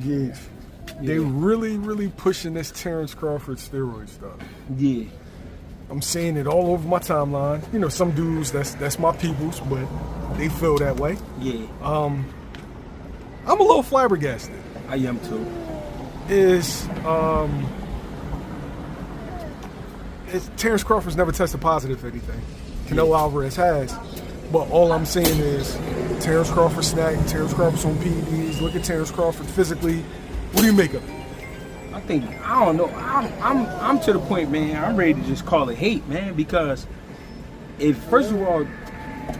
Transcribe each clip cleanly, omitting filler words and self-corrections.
Yeah. They really pushing this Terence Crawford steroid stuff. Yeah. I'm seeing it all over my timeline. You know, some dudes that's my peoples, but they feel that way. Yeah. I'm a little flabbergasted. I am too. Terence Crawford's never tested positive for anything. Canelo Alvarez has. But all I'm saying is Terence Crawford snack, Terence Crawford's on PEDs, look at Terence Crawford physically. What do you make of it? I don't know. I'm to the point, man. I'm ready to just call it hate, man, because first of all,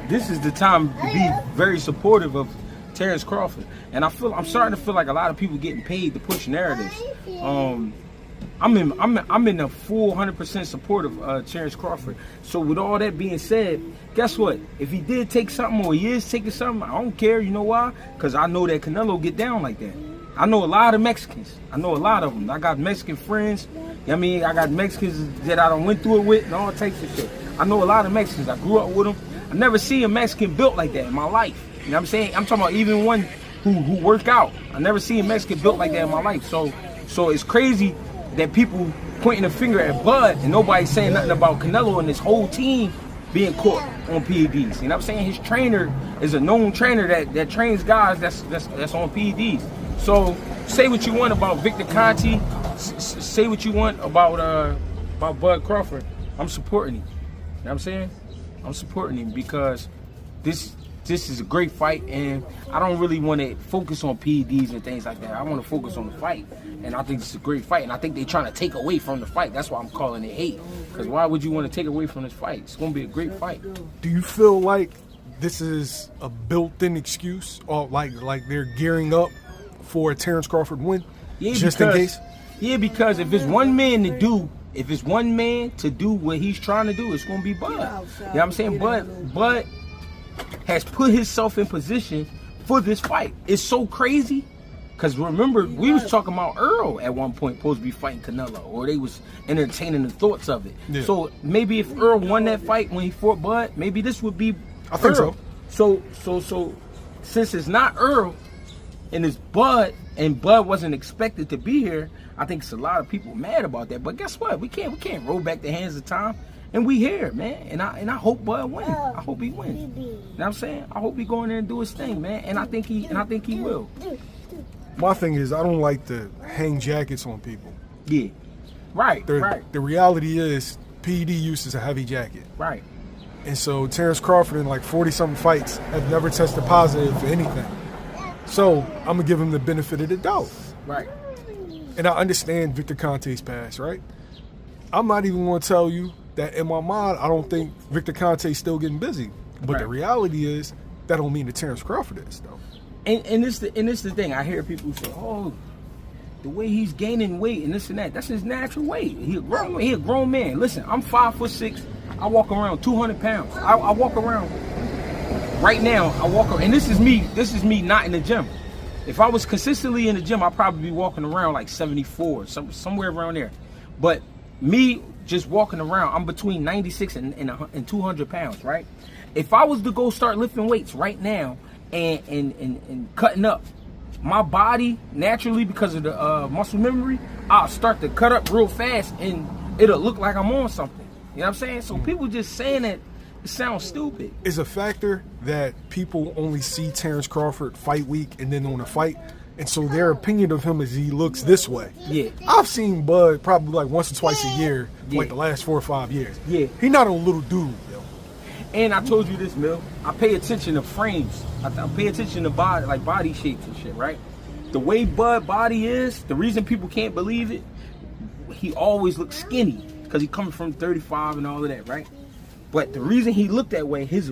this is the time to be very supportive of Terence Crawford, and I'm starting to feel like a lot of people getting paid to push narratives. I'm in the full 100% support of Terence Crawford. So with all that being said, guess what? If he did take something or he is taking something, I don't care. You know why? Because I know that Canelo get down like that. I know a lot of Mexicans. I know a lot of them. I got Mexican friends. You know what I mean? I got Mexicans that I done went through it with and all types of shit. I know a lot of Mexicans. I grew up with them. I never seen a Mexican built like that in my life. You know what I'm saying? I'm talking about even one who work out. I never seen a Mexican built like that in my life. So it's crazy that people pointing a finger at Bud and nobody saying nothing about Canelo and his whole team being caught on PEDs. You know what I'm saying? His trainer is a known trainer that trains guys that's on PEDs. So say what you want about Victor Conte, say what you want about Bud Crawford. I'm supporting him. You know what I'm saying? I'm supporting him because this is a great fight, and I don't really want to focus on PEDs and things like that. I want to focus on the fight, and I think it's a great fight, and I think they're trying to take away from the fight. That's why I'm calling it hate, because why would you want to take away from this fight? It's going to be a great fight. Do you feel like this is a built-in excuse, or like they're gearing up for a Terence Crawford win, in case? Yeah, because if it's one man to do what he's trying to do, it's going to be Bud. You know what I'm saying? Bud has put himself in position for this fight. It's so crazy because remember we was talking about Earl at one point supposed to be fighting Canelo, or they was entertaining the thoughts of it. Yeah. So maybe if Earl won that fight when he fought Bud, maybe this would be I think Earl. So since it's not Earl and it's Bud, and Bud wasn't expected to be here, I think it's a lot of people mad about that. But guess what? We can't roll back the hands of time. And we here, man. And I hope Bud wins. I hope he wins. You know what I'm saying? I hope he go in there and do his thing, man. And I think he will. My thing is I don't like to hang jackets on people. Yeah. Right. The reality is PED use is a heavy jacket. Right. And so Terence Crawford in like 40-something fights have never tested positive for anything. So I'm gonna give him the benefit of the doubt. Right. And I understand Victor Conte's past, right? I'm not even gonna tell you that in my mind, I don't think Victor Conte's still getting busy. But The reality is, that don't mean that Terence Crawford is, though. And it's the thing. I hear people say, oh, the way he's gaining weight and this and that, that's his natural weight. He a grown man. Listen, I'm 5'6". I walk around 200 pounds. I walk around, right now, and this is me not in the gym. If I was consistently in the gym, I'd probably be walking around like 74, somewhere around there. But me just walking around, I'm between 96 and 200 pounds, right? If I was to go start lifting weights right now and cutting up, my body naturally, because of the muscle memory, I'll start to cut up real fast and it'll look like I'm on something. You know what I'm saying? So people just saying that, it sounds stupid. It's a factor that people only see Terence Crawford fight week and then on a fight. And so their opinion of him is he looks this way. Yeah. I've seen Bud probably like once or twice a year, like the last 4 or 5 years. Yeah. He not a little dude, yo. And I told you this, Mill. I pay attention to frames. I pay attention to body shapes and shit, right? The way Bud body is, the reason people can't believe it, he always looks skinny because he coming from 35 and all of that, right? But the reason he looked that way, his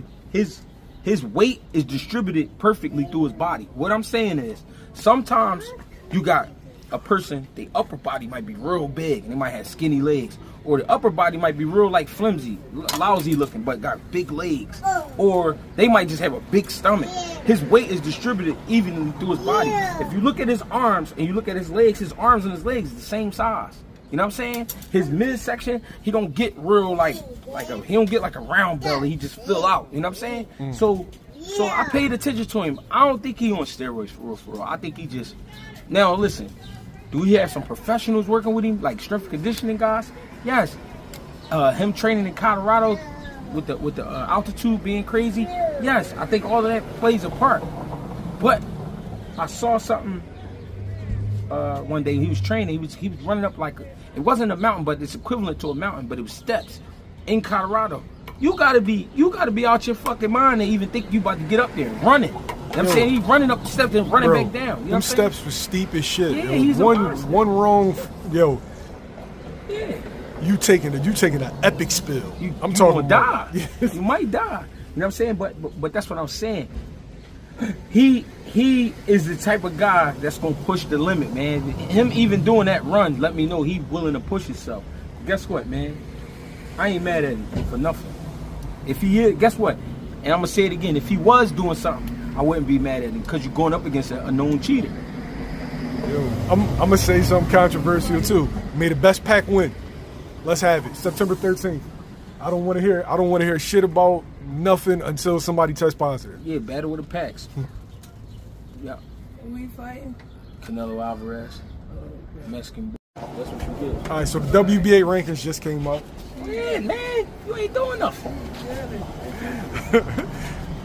weight is distributed perfectly through his body. What I'm saying is, sometimes you got a person, the upper body might be real big and they might have skinny legs, or the upper body might be real like flimsy, lousy looking, but got big legs, or they might just have a big stomach. His weight is distributed evenly through his body. If you look at his arms and you look at his legs, his arms and his legs is the same size. You know what I'm saying? His midsection, he don't get real he don't get like a round belly. He just fill out. You know what I'm saying? So So I paid attention to him. I don't think he on steroids for real. I think he just. Now listen, do we have some professionals working with him, like strength and conditioning guys? Yes. Him training in Colorado with the altitude being crazy. Yes, I think all of that plays a part. But I saw something one day. He was training. He was running up like it wasn't a mountain, but it's equivalent to a mountain, but it was steps in Colorado. You gotta be out your fucking mind to even think you about to get up there running. You know what I'm saying? He's running up the steps and running back down. You know them steps were steep as shit. Yeah, yo. he's one wrong, yo. Yeah. You taking an epic spill. I'm talking about. Die. You might die. You know what I'm saying? But that's what I'm saying. He is the type of guy that's gonna push the limit, man. Him even doing that run let me know he's willing to push himself. Guess what, man? I ain't mad at him for nothing. If he is, guess what? And I'm gonna say it again. If he was doing something, I wouldn't be mad at him because you're going up against a known cheater. Yo, I'm gonna say something controversial too. May the best pack win. Let's have it. September 13th. I don't want to hear shit about nothing until somebody tests positive. Yeah, battle with the packs. Yeah. Who we fighting? Canelo Alvarez, Mexican. That's what you get. All right, so the WBA rankings just came out. Yeah, man, you ain't doing nothing.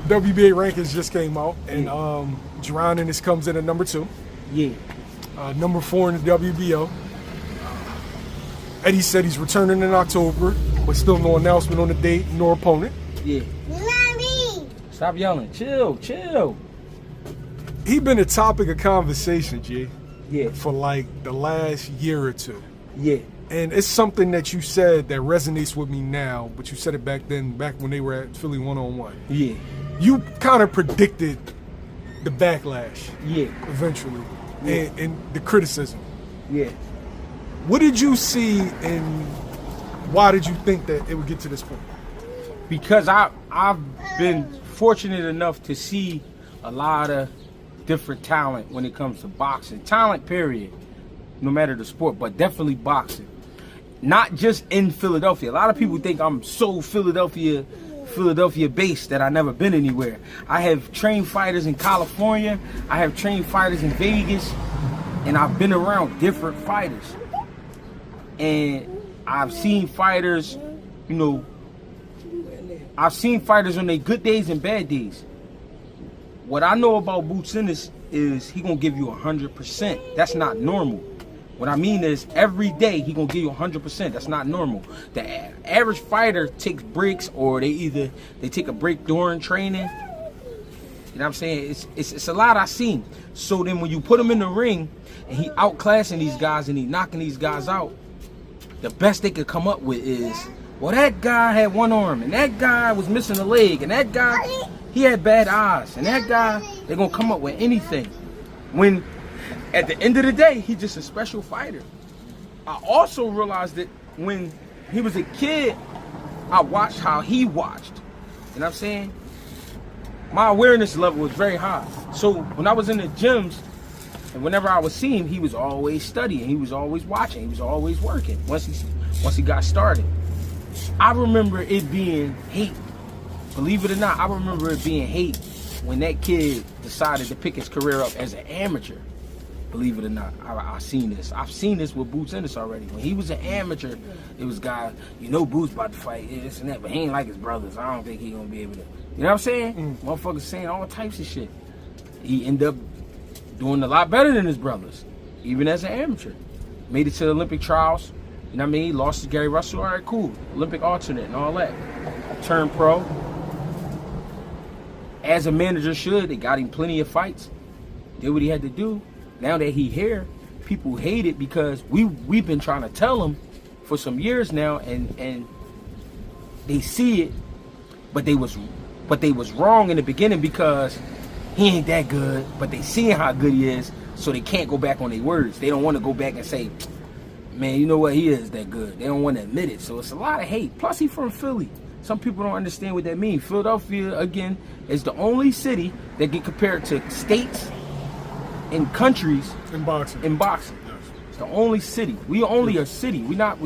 WBA rankings just came out, and Jaron Ennis comes in at number 2. Yeah. Number 4 in the WBO. Eddie said he's returning in October, but still no announcement on the date, nor opponent. Yeah. Stop yelling. Chill. He been a topic of conversation, G. Yeah. For like the last year or two. Yeah. And it's something that you said that resonates with me now, but you said it back then, back when they were at Philly 1-on-1. Yeah. You kind of predicted the backlash. Yeah. Eventually. Yeah. And the criticism. Yeah. What did you see and why did you think that it would get to this point? Because I've been fortunate enough to see a lot of different talent when it comes to boxing. Talent, period. No matter the sport, but definitely boxing. Not just in Philadelphia. A lot of people think I'm so Philadelphia based that I've never been anywhere. I have trained fighters in California. I have trained fighters in Vegas. And I've been around different fighters. And I've seen fighters, you know, I've seen fighters on their good days and bad days. What I know about Boots Ennis is he gonna give you 100%. That's not normal. What I mean is every day he gonna give you 100%. That's not normal. The average fighter takes breaks, or they take a break during training. You know what I'm saying? It's a lot I've seen. So then when you put him in the ring and he outclassing these guys and he knocking these guys out, the best they could come up with is, well, that guy had one arm, and that guy was missing a leg, and that guy, he had bad eyes, and that guy, they're going to come up with anything. When, at the end of the day, he's just a special fighter. I also realized that when he was a kid, I watched how he watched. You know what I'm saying? My awareness level was very high. So when I was in the gyms, and whenever I would see him, he was always studying. He was always watching. He was always working. Once he got started, I remember it being hate. Believe it or not, I remember it being hate when that kid decided to pick his career up as an amateur. Believe it or not, I've seen this. I've seen this with Boots Ennis already. When he was an amateur, it was guys, you know, Boots about to fight this and that, but he ain't like his brothers. I don't think he gonna be able to. You know what I'm saying? Motherfuckers saying all types of shit. He ended up doing a lot better than his brothers, even as an amateur. Made it to the Olympic trials. You know what I mean? He lost to Gary Russell. All right, cool. Olympic alternate and all that. Turned pro. As a manager should. They got him plenty of fights. Did what he had to do. Now that he here, people hate it because we've been trying to tell him for some years now, and they see it, but they was wrong in the beginning because he ain't that good, but they seeing how good he is, so they can't go back on their words. They don't want to go back and say, man, you know what, he is that good. They don't want to admit it, so it's a lot of hate. Plus, he from Philly. Some people don't understand what that means. Philadelphia, again, is the only city that get compared to states and countries in boxing. It's the only city. We only a city. We not.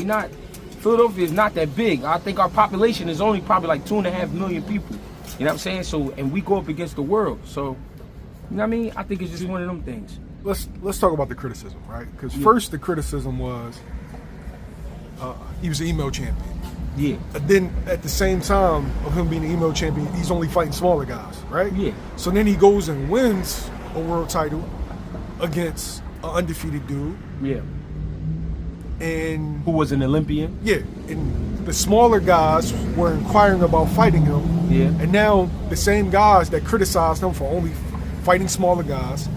Philadelphia is not that big. I think our population is only probably like 2.5 million people. You know what I'm saying? So, and we go up against the world. So, you know what I mean? I think it's just one of them things. Let's talk about the criticism, right? Because first the criticism was he was an emo champion. Yeah. Then at the same time of him being an emo champion, he's only fighting smaller guys, right? Yeah. So then he goes and wins a world title against an undefeated dude. Yeah. And Who was an Olympian? yeah, and the smaller guys were inquiring about fighting him. Yeah. And now the same guys that criticized him for only fighting smaller guys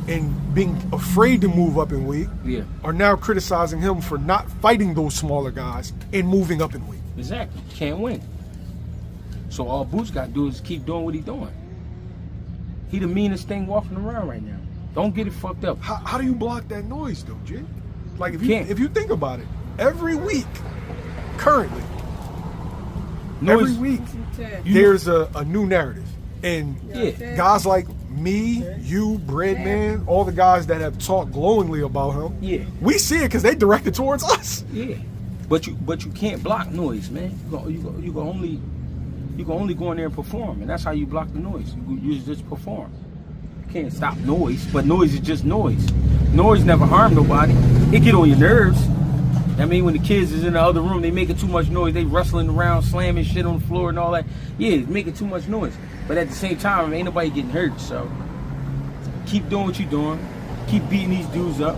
and being afraid to move up in weight Yeah. are now criticizing him for not fighting those smaller guys and moving up in weight. Exactly. Can't win. So all Boots got to do is keep doing what he's doing. He the meanest thing walking around right now. Don't get it fucked up. How do you block that noise though, G? Like Can't. if you think about it, every week, currently, Noise. every week, there's a new narrative. And Yeah. guys like me, you, Breadman, all the guys that have talked glowingly about him, Yeah. we see it because they directed towards us. Yeah. But you can't block noise, man. You can only go in there and perform, and that's how you block the noise. You just perform. You can't stop noise, but noise is just noise. Noise never harm nobody. It get on your nerves. I mean, when the kids is in the other room, they making too much noise. They rustling around, slamming shit on the floor and all that. Yeah, it's making too much noise. But at the same time, ain't nobody getting hurt. So keep doing what you're doing. Keep beating these dudes up.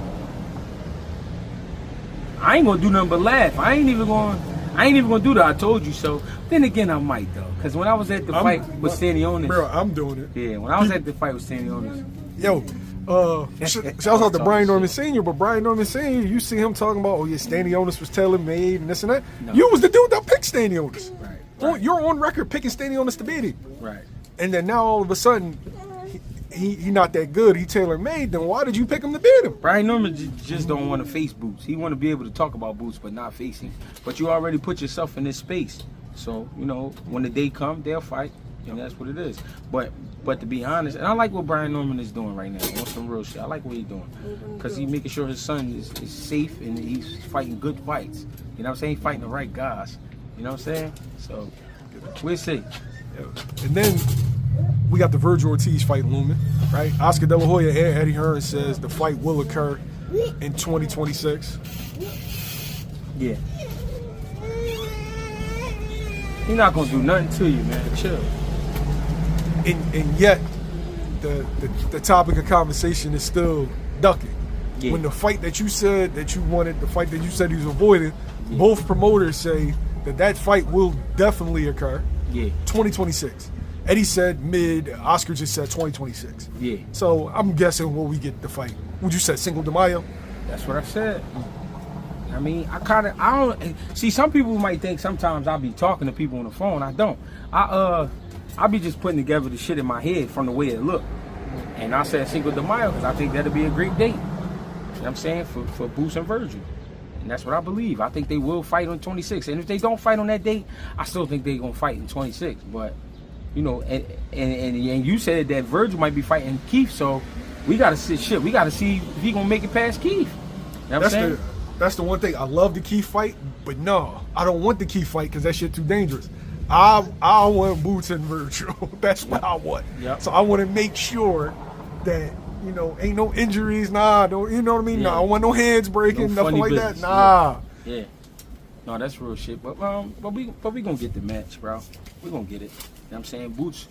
I ain't gonna do nothing but laugh. I ain't even gonna do that. I told you so. Then again, I might though, because when I was at the fight with Stanionis, Bro, I'm doing it. yeah, when I was at the fight with Stanionis, Yo, shouts out to Brian Norman Sr., but Brian Norman Sr., you see him talking about, oh yeah, Stanionis was tailor-made and this and that. No. You was the dude that picked Stanionis. Right. You're on record picking Stanionis to beat him. right? And then now all of a sudden, he not that good, he tailor-made, then why did you pick him to beat him? Brian Norman just don't want to face Boots. He want to be able to talk about Boots, but not face him. But you already put yourself in this space, so you know when the day come, they'll fight, and that's what it is. But to be honest, and I like what Brian Norman is doing right now. On some real shit, I like what he's doing because he's making sure his son is safe and he's fighting good fights. You know what I'm saying? He's fighting the right guys. You know what I'm saying? So we'll see. And then we got the Virgil Ortiz fight looming, right? Oscar De La Hoya and Eddie Hearn says the fight will occur in 2026. Yeah. He's not gonna do nothing to you, man. Chill. And yet, the topic of conversation is still ducking. Yeah. When the fight that you said that you wanted, the fight that you said he was avoiding, both promoters say that fight will definitely occur. Yeah. 2026. Eddie said mid, Oscar just said 2026. Yeah. So I'm guessing when we get the fight. Would you say Cinco de Mayo? That's what I said. I mean, I don't see. Some people might think sometimes I'll be talking to people on the phone. I don't. I be just putting together the shit in my head from the way it looked. And I said Cinco de Mayo because I think that'll be a great date. You know what I'm saying? For Boots and Virgil. And that's what I believe. I think they will fight on 26. And if they don't fight on that date, I still think they're gonna fight in 26. But you know, and you said that Virgil might be fighting Keith, so we gotta see shit. We gotta see if he gonna make it past Keith. You know what I'm saying? That's the one thing. I love the Keith fight, but no, I don't want the Keith fight because that shit too dangerous. I want Boots and Virgil. That's what I want. Yep. So I want to make sure that, you know, ain't no injuries. Nah, don't, you know what I mean? Yeah. Nah, I want no hands breaking, No nothing like business. that. Nah. Yeah. No, that's real shit. But we gonna get the match, bro. We gonna get it. You know what I'm saying? Boots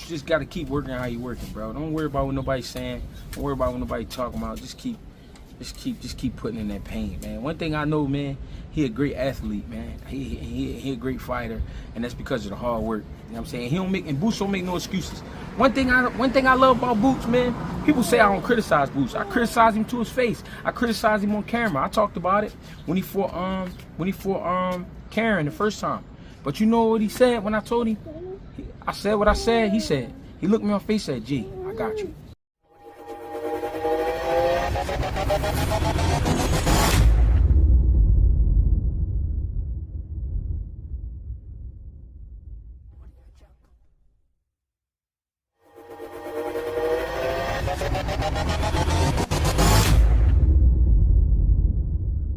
just gotta keep working how you working, bro. Don't worry about what nobody's saying. Don't worry about what nobody's talking about. Just keep putting in that pain, man. One thing I know, man, he a great athlete, man. He a great fighter, and that's because of the hard work. You know what I'm saying? Boots don't make no excuses. One thing I love about Boots, man, people say I don't criticize Boots. I criticize him to his face. I criticize him on camera. I talked about it when he fought Karen the first time. But you know what he said when I told him? I said what I said. He said, he looked me on face and said, G, I got you.